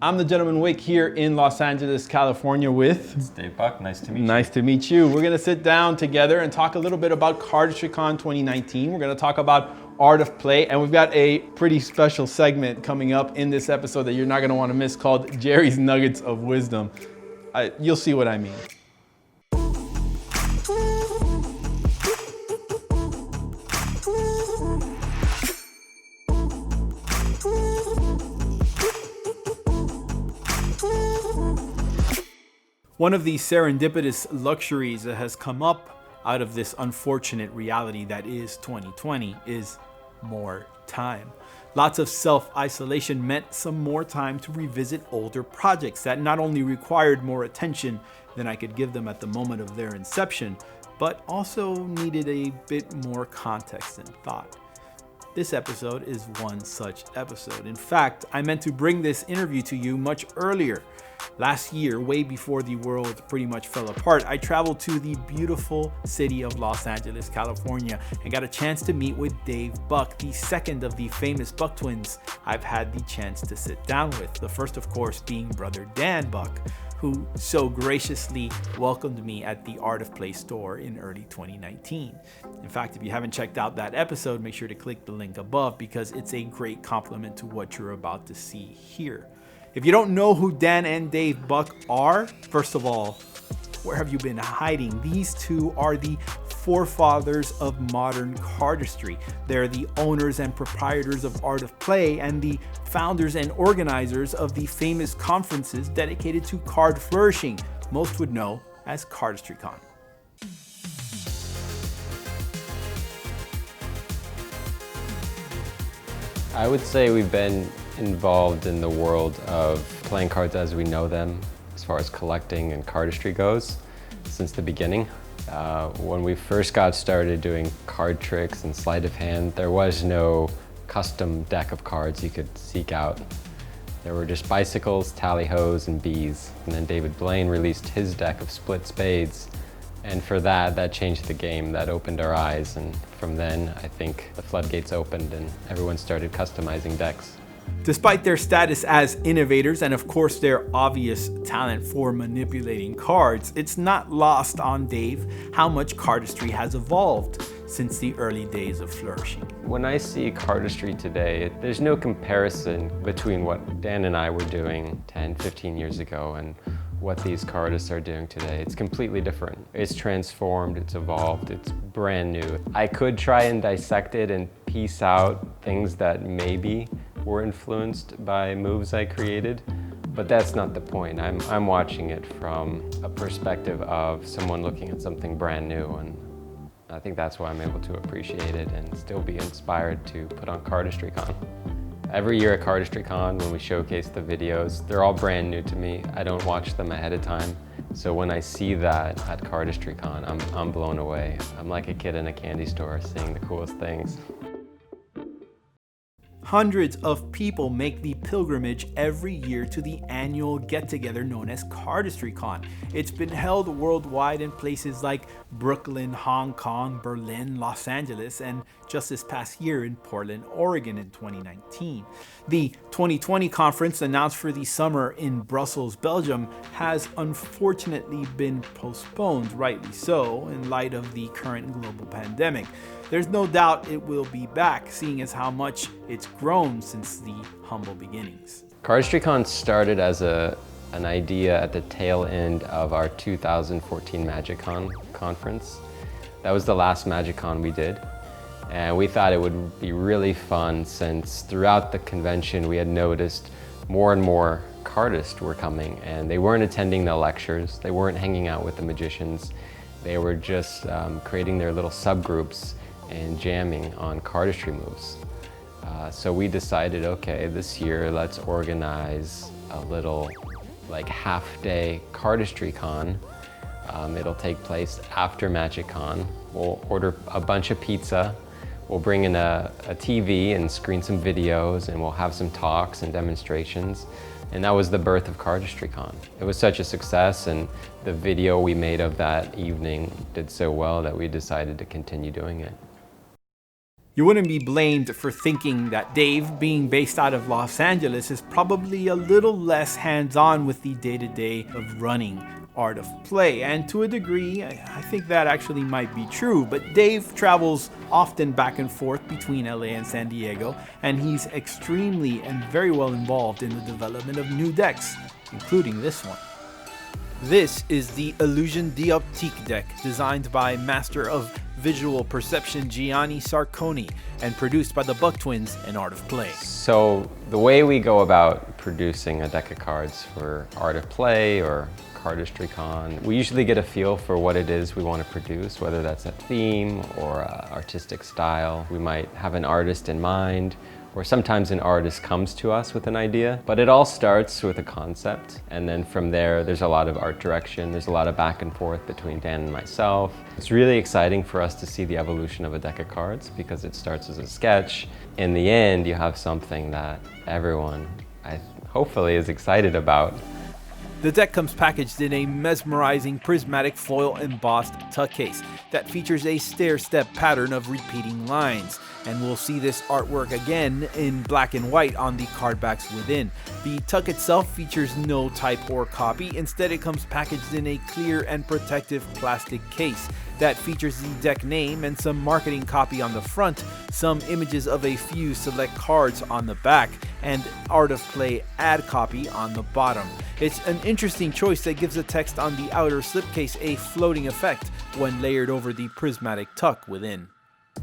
I'm the Gentleman Wake here in Los Angeles, California with... It's Dave Buck, nice to meet you. Nice to meet you. We're gonna sit down together and talk a little bit about Cardistry Con 2019. We're gonna talk about art of play, and we've got a pretty special segment coming up in this episode that you're not gonna wanna miss called Jerry's Nuggets of Wisdom. You'll see what I mean. One of the serendipitous luxuries that has come up out of this unfortunate reality that is 2020 is more time. Lots of self-isolation meant some more time to revisit older projects that not only required more attention than I could give them at the moment of their inception, but also needed a bit more context and thought. This episode is one such episode. In fact, I meant to bring this interview to you much earlier. Last year, way before the world pretty much fell apart, I traveled to the beautiful city of Los Angeles, California, and got a chance to meet with Dave Buck, the second of the famous Buck twins I've had the chance to sit down with. The first, of course, being brother Dan Buck, who so graciously welcomed me at the Art of Play store in early 2019. In fact, if you haven't checked out that episode, make sure to click the link above because it's a great compliment to what you're about to see here. If you don't know who Dan and Dave Buck are, first of all, where have you been hiding? These two are the forefathers of modern cardistry. They're the owners and proprietors of Art of Play and the founders and organizers of the famous conferences dedicated to card flourishing, most would know as Cardistry Con. I would say we've been involved in the world of playing cards as we know them, as far as collecting and cardistry goes, since the beginning. When we first got started doing card tricks and sleight of hand, there was no custom deck of cards you could seek out. There were just bicycles, tally-hos, and bees. And then David Blaine released his deck of split spades. And for that changed the game, that opened our eyes. And from then, I think the floodgates opened and everyone started customizing decks. Despite their status as innovators and of course their obvious talent for manipulating cards, it's not lost on Dave how much cardistry has evolved since the early days of flourishing. When I see cardistry today, there's no comparison between what Dan and I were doing 10, 15 years ago and what these cardists are doing today. It's completely different. It's transformed, it's evolved, it's brand new. I could try and dissect it and piece out things that maybe were influenced by moves I created, but that's not the point. I'm watching it from a perspective of someone looking at something brand new, and I think that's why I'm able to appreciate it and still be inspired to put on Cardistry Con. Every year at Cardistry Con, when we showcase the videos, they're all brand new to me. I don't watch them ahead of time. So when I see that at Cardistry Con, I'm blown away. I'm like a kid in a candy store seeing the coolest things. Hundreds of people make the pilgrimage every year to the annual get-together known as Cardistry Con. It's been held worldwide in places like Brooklyn, Hong Kong, Berlin, Los Angeles, and just this past year in Portland, Oregon in 2019. The 2020 conference, announced for the summer in Brussels, Belgium, has unfortunately been postponed, rightly so, in light of the current global pandemic. There's no doubt it will be back, seeing as how much it's grown since the humble beginnings. Cardistry Con started as an idea at the tail end of our 2014 MagicCon conference. That was the last MagicCon we did. And we thought it would be really fun since throughout the convention we had noticed more and more cardists were coming and they weren't attending the lectures, they weren't hanging out with the magicians, they were just creating their little subgroups and jamming on cardistry moves. So we decided, okay, this year let's organize a little like half-day Cardistry Con. It'll take place after MagicCon. We'll order a bunch of pizza. We'll bring in a TV and screen some videos, and we'll have some talks and demonstrations. And that was the birth of Cardistry Con. It was such a success, and the video we made of that evening did so well that we decided to continue doing it. You wouldn't be blamed for thinking that Dave, being based out of Los Angeles, is probably a little less hands-on with the day-to-day of running Art of Play, and to a degree, I think that actually might be true, but Dave travels often back and forth between LA and San Diego, and he's extremely and very well involved in the development of new decks, including this one. This is the Illusion D Optique deck, designed by Master of Visual Perception Gianni Sarconi, and produced by the Buck Twins and Art of Play. So the way we go about producing a deck of cards for Art of Play or Cardistry Con, we usually get a feel for what it is we want to produce, whether that's a theme or a artistic style. We might have an artist in mind, or sometimes an artist comes to us with an idea, but it all starts with a concept, and then from there there's a lot of art direction, there's a lot of back and forth between Dan and myself. It's really exciting for us to see the evolution of a deck of cards because it starts as a sketch. In the end, you have something that everyone, hopefully, is excited about. The deck comes packaged in a mesmerizing prismatic foil embossed tuck case that features a stair-step pattern of repeating lines, and we'll see this artwork again in black and white on the card backs within. The tuck itself features no type or copy, instead it comes packaged in a clear and protective plastic case that features the deck name and some marketing copy on the front, some images of a few select cards on the back, and Art of Play ad copy on the bottom. It's an interesting choice that gives the text on the outer slipcase a floating effect when layered over the prismatic tuck within.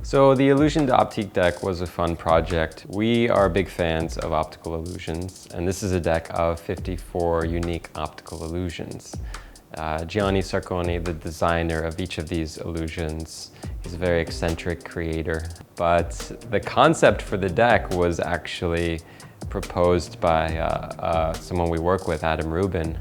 So the Illusion D Optique deck was a fun project. We are big fans of optical illusions, and this is a deck of 54 unique optical illusions. Gianni Sarconi, the designer of each of these illusions, he's a very eccentric creator. But the concept for the deck was actually proposed by someone we work with, Adam Rubin,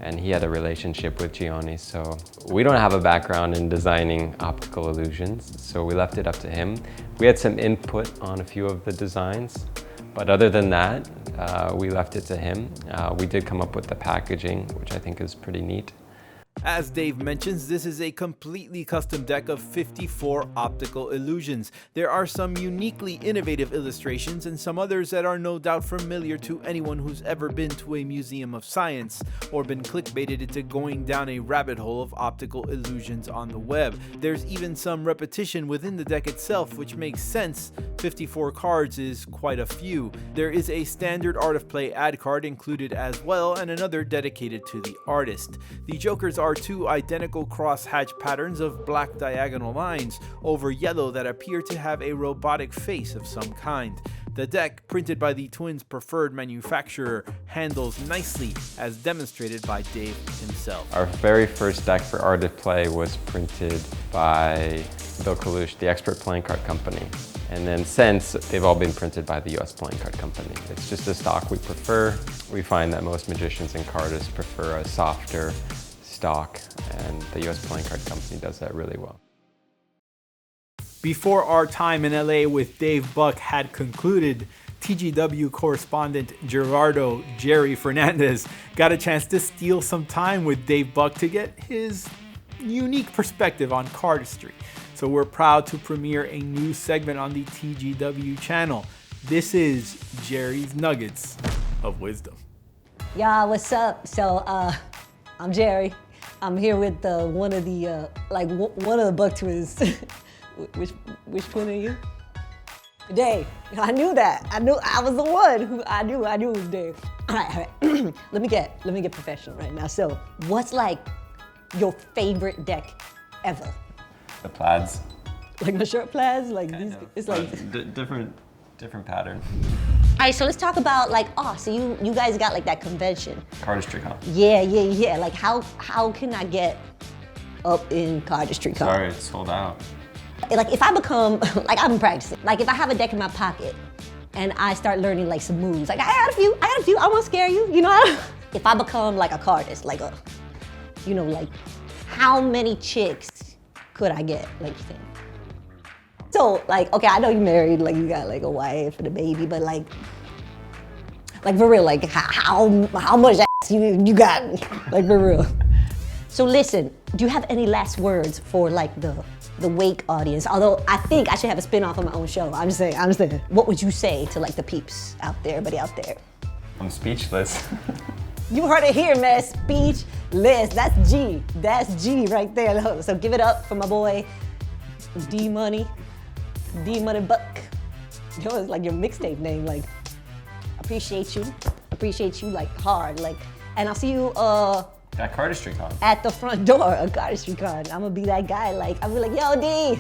and he had a relationship with Gianni. So we don't have a background in designing optical illusions, so we left it up to him. We had some input on a few of the designs, but other than that, we left it to him. We did come up with the packaging, which I think is pretty neat. As Dave mentions, this is a completely custom deck of 54 optical illusions. There are some uniquely innovative illustrations and some others that are no doubt familiar to anyone who's ever been to a museum of science or been clickbaited into going down a rabbit hole of optical illusions on the web. There's even some repetition within the deck itself, which makes sense. 54 cards is quite a few. There is a standard Art of Play ad card included as well, and another dedicated to the artist. The jokers are two identical cross-hatch patterns of black diagonal lines over yellow that appear to have a robotic face of some kind. The deck, printed by the twins' preferred manufacturer, handles nicely, as demonstrated by Dave himself. Our very first deck for Art of Play was printed by Bill Kalush, the Expert Playing Card Company. And then since, they've all been printed by the US Playing Card Company. It's just a stock we prefer. We find that most magicians and cardists prefer a softer stock, and the US Playing Card Company does that really well. Before our time in LA with Dave Buck had concluded, TGW correspondent Gerardo Jerry Fernandez got a chance to steal some time with Dave Buck to get his unique perspective on cardistry. So we're proud to premiere a new segment on the TGW channel. This is Jerry's Nuggets of Wisdom. Y'all, what's up? So, I'm Jerry. I'm here with one of the one of the Buck twins. which Quin are you? Dave. I knew that. I knew I was the one who I knew it was Dave. All right. let me get professional right now. So, what's like your favorite deck ever? The plaids. Like my shirt plaids? Like these, it's like different pattern. All right, so let's talk about so you guys got like that convention. Cardistry Con. Yeah. Like how can I get up in Cardistry Con? Sorry, it's sold out. Like if I become, like I've been practicing, like if I have a deck in my pocket and I start learning like some moves, like I got a few, I won't scare you, you know? If I become like a cardist, like like how many chicks could I get, like you think? So like, okay, I know you're married, like you got like a wife and a baby, but like for real, like how much ass you got, like for real. So listen, do you have any last words for like the the Wake audience. Although I think I should have a spin-off of my own show. I'm just saying. What would you say to like the peeps out there, everybody out there? I'm speechless. You heard it here, man. Speechless. That's G. That's G right there. So give it up for my boy D Money Buck. You know, it's like your mixtape name. Like, appreciate you like hard. Like, and I'll see you At Cardistry Con. at the front door of Cardistry Con. I'm gonna be that guy. Like, I'm gonna be like, yo, D.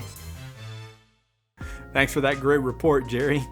Thanks for that great report, Jerry.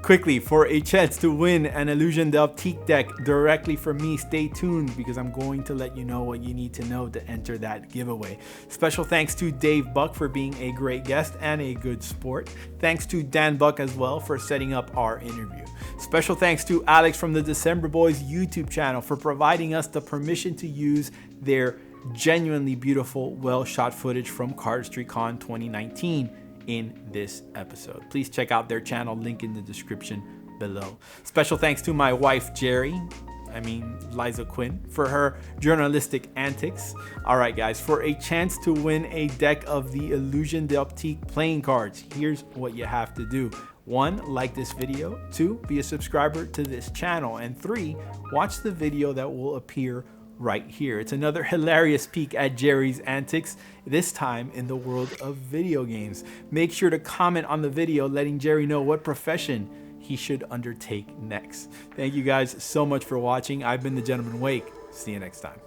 Quickly, for a chance to win an Illusion D Optique deck directly from me, stay tuned because I'm going to let you know what you need to know to enter that giveaway. Special thanks to Dave Buck for being a great guest and a good sport. Thanks to Dan Buck as well for setting up our interview. Special thanks to Alex from the December Boys YouTube channel for providing us the permission to use their genuinely beautiful, well-shot footage from Cardistry Con 2019 in this episode. Please check out their channel, link in the description below. Special thanks to my wife, Liza Quin, for her journalistic antics. All right, guys, for a chance to win a deck of the Illusion D Optique playing cards, here's what you have to do. 1, like this video. 2, be a subscriber to this channel. And 3, watch the video that will appear right here. It's another hilarious peek at Jerry's antics, this time in the world of video games. Make sure to comment on the video letting Jerry know what profession he should undertake next. Thank you guys so much for watching. I've been the Gentleman Wake. See you next time.